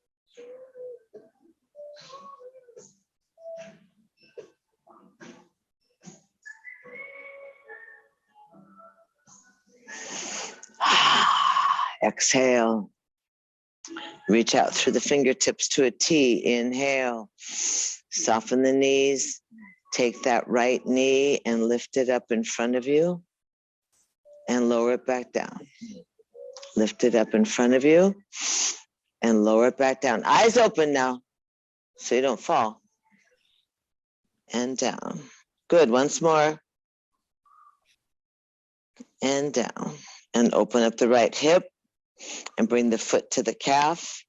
Exhale. Reach out through the fingertips to a T. Inhale. Soften the knees. Take that right knee and lift it up in front of you and lower it back down. Lift it up in front of you and lower it back down. Eyes open now so you don't fall. And down. Good. Once more. And down. And open up the right hip and bring the foot to the calf.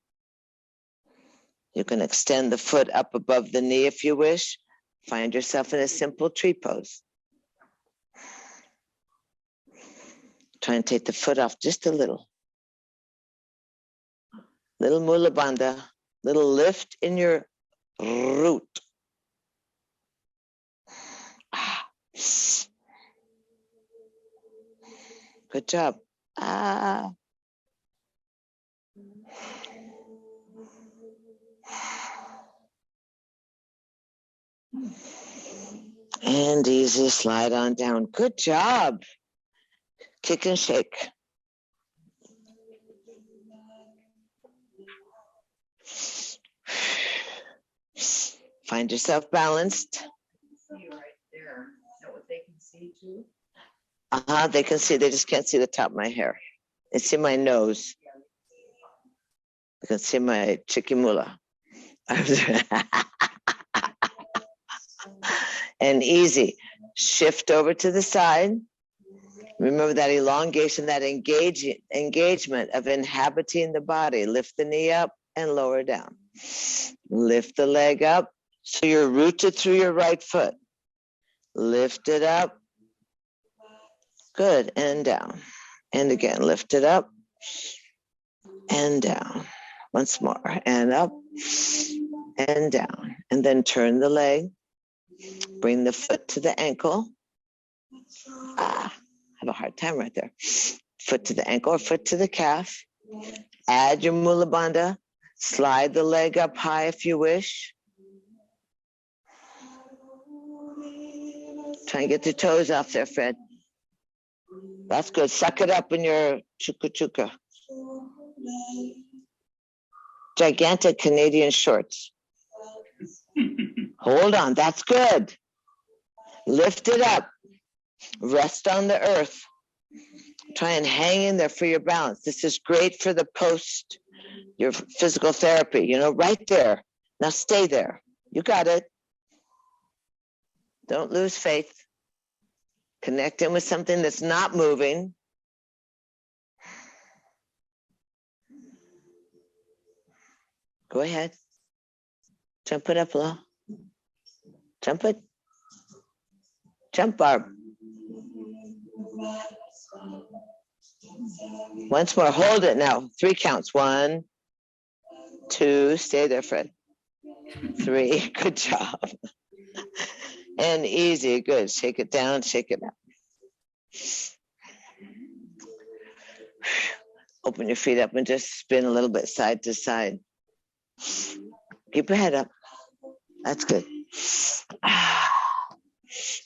You can extend the foot up above the knee if you wish. Find yourself in a simple tree pose. Try and take the foot off just a little. Little Mula Bandha, little lift in your root. Good job. And easy, slide on down. Good job. Kick and shake. Find yourself balanced. See right there. Is that what they can see too? They can see, they just can't see the top of my hair. They see my nose. They can see my chikimula. And easy. Shift over to the side. Remember that elongation, that engagement of inhabiting the body. Lift the knee up and lower down. Lift the leg up so you're rooted through your right foot. Lift it up. Good, and down. And again, lift it up and down. Once more, and up and down. And then turn the leg. Bring the foot to the ankle. I have a hard time right there. Foot to the ankle or foot to the calf. Add your Mula Bandha. Slide the leg up high if you wish. Try and get the toes off there, Fred. That's good. Suck it up in your chuka chuka. Gigantic Canadian shorts. Hold on. That's good. Lift it up. Rest on the earth. Try and hang in there for your balance. This is great for the post, your physical therapy, you know, right there. Now stay there. You got it. Don't lose faith. Connect in with something that's not moving. Go ahead. Jump it up low. Jump it. Jump, Barb. Once more, hold it now. 3 counts. 1, 2, stay there, Fred. 3, good job. And easy, good. Shake it down, shake it up. Open your feet up and just spin a little bit side to side. Keep your head up. That's good.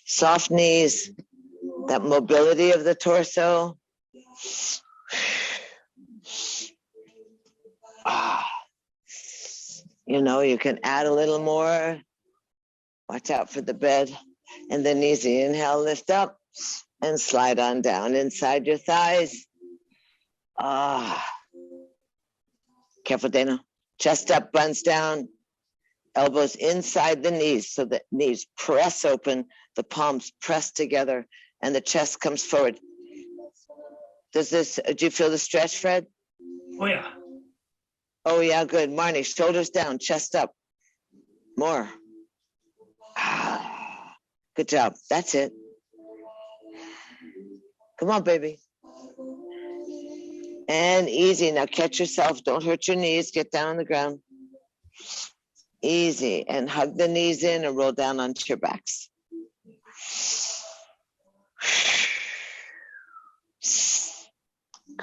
Soft knees, that mobility of the torso. You know, you can add a little more. Watch out for the bed. And then easy. Inhale, lift up and slide on down inside your thighs. Careful, Dana. Chest up, buns down. Elbows inside the knees so the knees press open, the palms press together, and the chest comes forward. Do you feel the stretch, Fred? Oh, yeah. Oh, yeah, good. Marnie, shoulders down, chest up. More. Good job. That's it. Come on, baby. And easy. Now catch yourself. Don't hurt your knees. Get down on the ground. Easy. And hug the knees in and roll down onto your backs.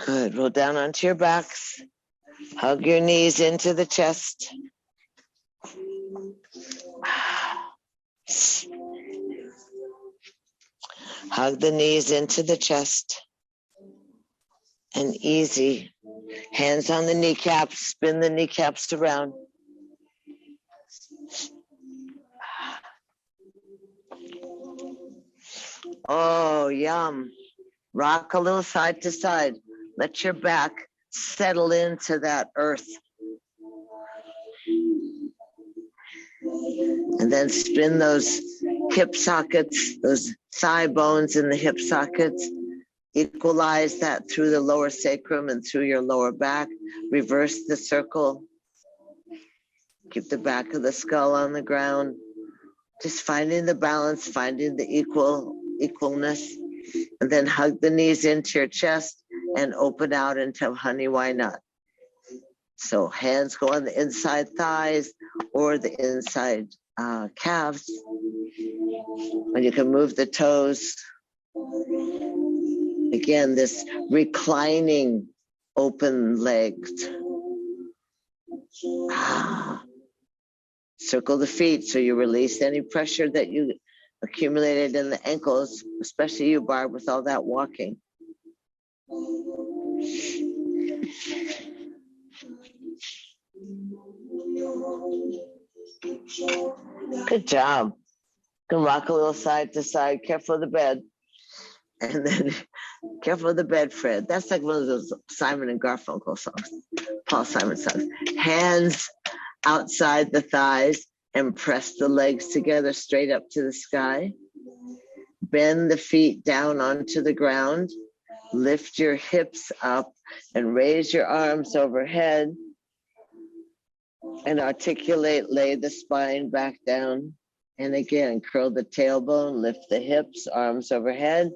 Good. Roll down onto your backs. Hug your knees into the chest. Hug the knees into the chest. And easy. Hands on the kneecaps, spin the kneecaps around. Oh, yum. Rock a little side to side. Let your back settle into that earth. And then spin those hip sockets, those thigh bones in the hip sockets. Equalize that through the lower sacrum and through your lower back. Reverse the circle. Keep the back of the skull on the ground. Just finding the balance, finding the equalness. And then hug the knees into your chest and open out into honey, why not? So hands go on the inside thighs or the inside calves. And you can move the toes. Again, this reclining, open-legged. Circle the feet so you release any pressure that you accumulated in the ankles, especially you, Barb, with all that walking. Good job. You can rock a little side to side. Careful of the bed. And then careful of the bed, Fred. That's like one of those Simon and Garfunkel songs, Paul Simon songs. Hands outside the thighs and press the legs together straight up to the sky. Bend the feet down onto the ground. Lift your hips up and raise your arms overhead. And articulate, lay the spine back down. And again, curl the tailbone, lift the hips, arms overhead.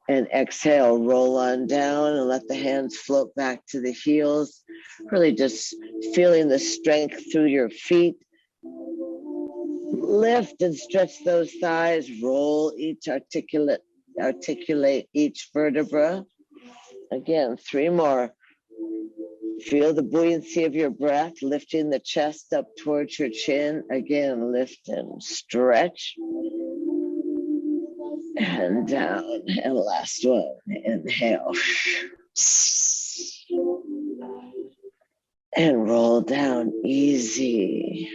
And exhale, roll on down and let the hands float back to the heels. Really just feeling the strength through your feet. Lift and stretch those thighs, roll each articulate each vertebra. Again, 3 more. Feel the buoyancy of your breath, lifting the chest up towards your chin. Again, lift and stretch. And down. And last one. Inhale. And roll down. Easy.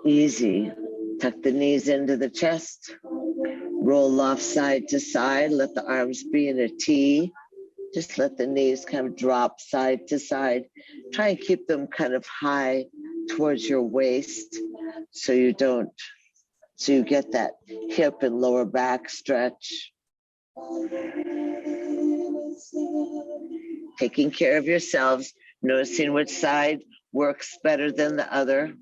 Easy. Tuck the knees into the chest. Roll off side to side. Let the arms be in a T. Just let the knees kind of drop side to side. Try and keep them kind of high towards your waist so you get that hip and lower back stretch. Taking care of yourselves, noticing which side works better than the other.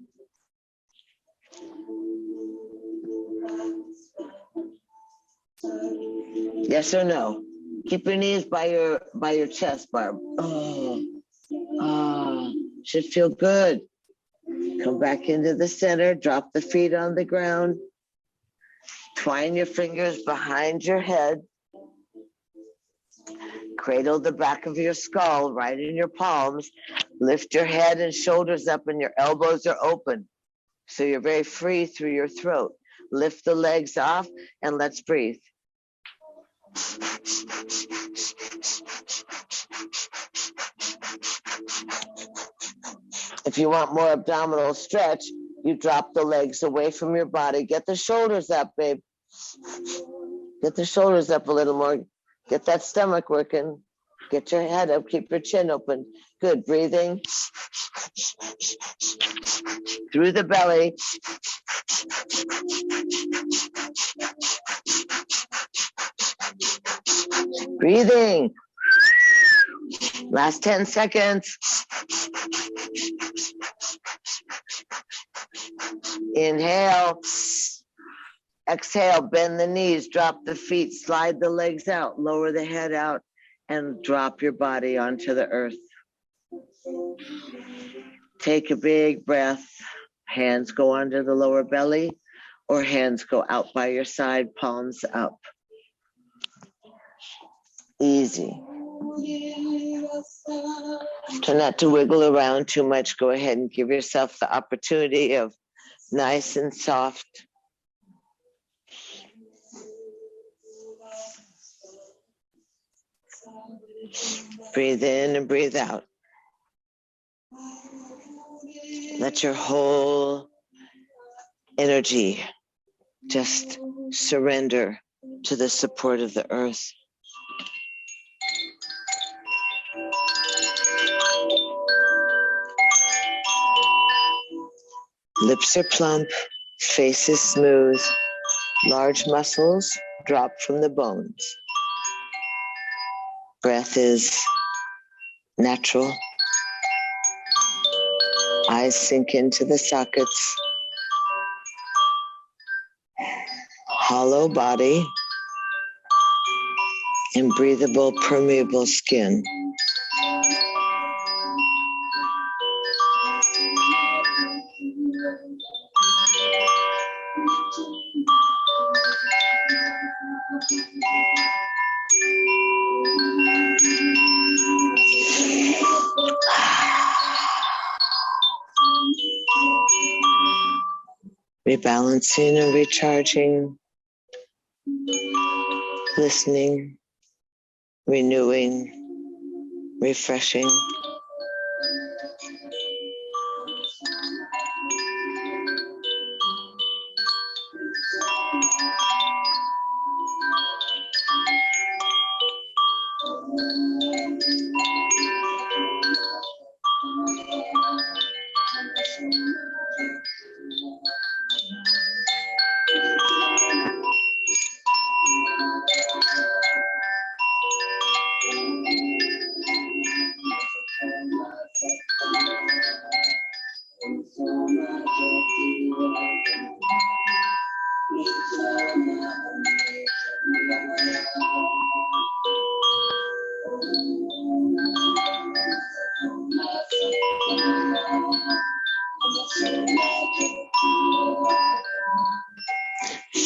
Yes or no? Keep your knees by your chest, Barb. Should feel good. Come back into the center, drop the feet on the ground. Twine your fingers behind your head. Cradle the back of your skull right in your palms. Lift your head and shoulders up and your elbows are open. So you're very free through your throat. Lift the legs off and let's breathe. If you want more abdominal stretch, you drop the legs away from your body. Get the shoulders up, babe. Get the shoulders up a little more. Get that stomach working. Get your head up. Keep your chin open. Good. Breathing through the belly. Breathing. Last 10 seconds. Inhale. Exhale, bend the knees, drop the feet, slide the legs out, lower the head out, and drop your body onto the earth. Take a big breath. Hands go under the lower belly, or hands go out by your side, palms up. Easy. Try not to wiggle around too much. Go ahead and give yourself the opportunity of nice and soft. Breathe in and breathe out. Let your whole energy just surrender to the support of the earth. Lips are plump, face is smooth, large muscles drop from the bones. Breath is natural. Eyes sink into the sockets. Hollow body and breathable, permeable skin. Rebalancing and recharging, listening, renewing, refreshing.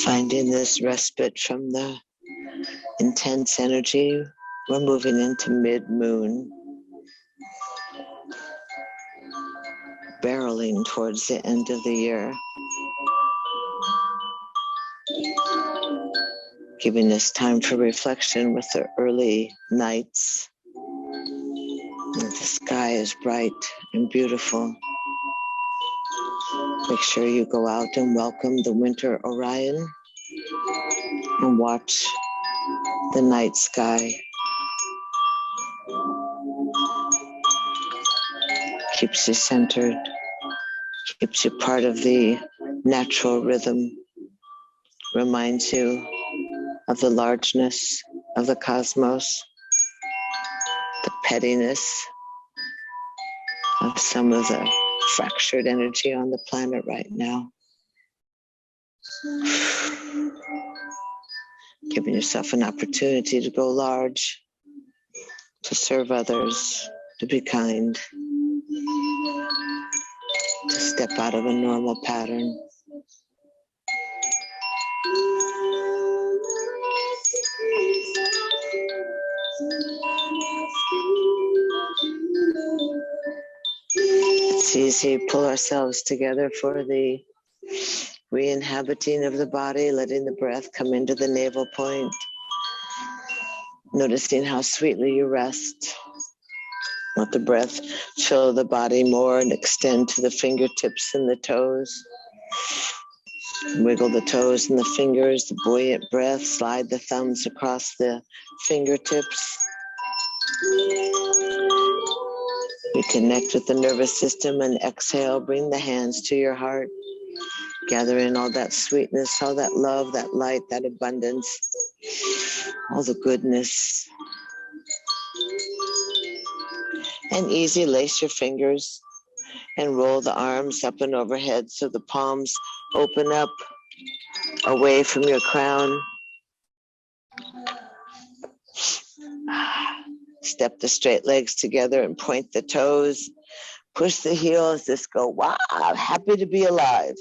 Finding this respite from the intense energy, we're moving into mid-moon, barreling towards the end of the year, giving us time for reflection with the early nights. The sky is bright and beautiful. Make sure you go out and welcome the winter Orion and watch the night sky. Keeps you centered, keeps you part of the natural rhythm, reminds you of the largeness of the cosmos, the pettiness of some of the fractured energy on the planet right now. Giving yourself an opportunity to go large, to serve others, to be kind, to step out of a normal pattern. It's easy to pull ourselves together for the re-inhabiting of the body, letting the breath come into the navel point, noticing how sweetly you rest. Let the breath fill the body more and extend to the fingertips and the toes. Wiggle the toes and the fingers, the buoyant breath, slide the thumbs across the fingertips. Reconnect with the nervous system and exhale, bring the hands to your heart. Gather in all that sweetness, all that love, that light, that abundance, all the goodness. And easy, lace your fingers and roll the arms up and overhead so the palms open up away from your crown. Step the straight legs together and point the toes. Push the heels, just go, wow, happy to be alive.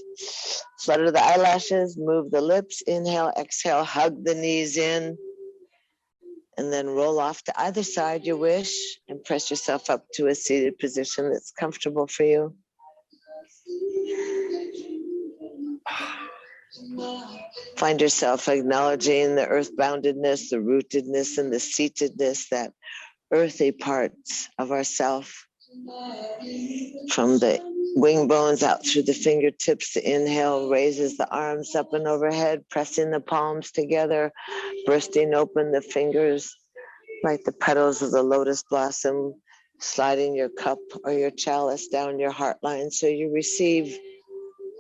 Flutter the eyelashes, move the lips, inhale, exhale, hug the knees in, and then roll off to either side you wish and press yourself up to a seated position that's comfortable for you. Find yourself acknowledging the earth-boundedness, the rootedness, and the seatedness that earthy parts of ourself, from the wing bones out through the fingertips. The inhale raises the arms up and overhead, pressing the palms together, bursting open the fingers like the petals of the lotus blossom, sliding your cup or your chalice down your heart line so you receive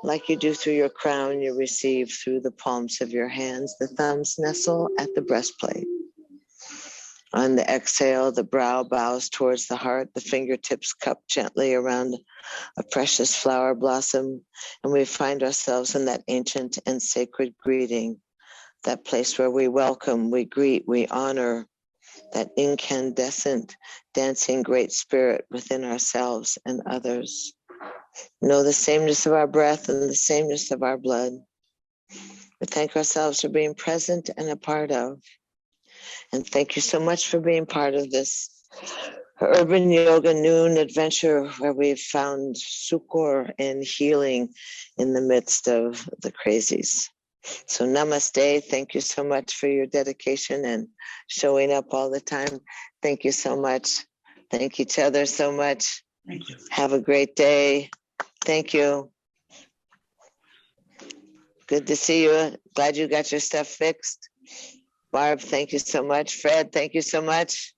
like you do through your crown, you receive through the palms of your hands. The thumbs nestle at the breastplate. On the exhale, the brow bows towards the heart, the fingertips cup gently around a precious flower blossom, and we find ourselves in that ancient and sacred greeting, that place where we welcome, we greet, we honor that incandescent, dancing great spirit within ourselves and others. Know the sameness of our breath and the sameness of our blood. We thank ourselves for being present and a part of. And thank you so much for being part of this Urban Yoga Noon adventure where we've found succor and healing in the midst of the crazies. So namaste. Thank you so much for your dedication and showing up all the time. Thank you so much. Thank each other so much. Thank you. Have a great day. Thank you. Good to see you. Glad you got your stuff fixed. Barb, thank you so much. Fred, thank you so much.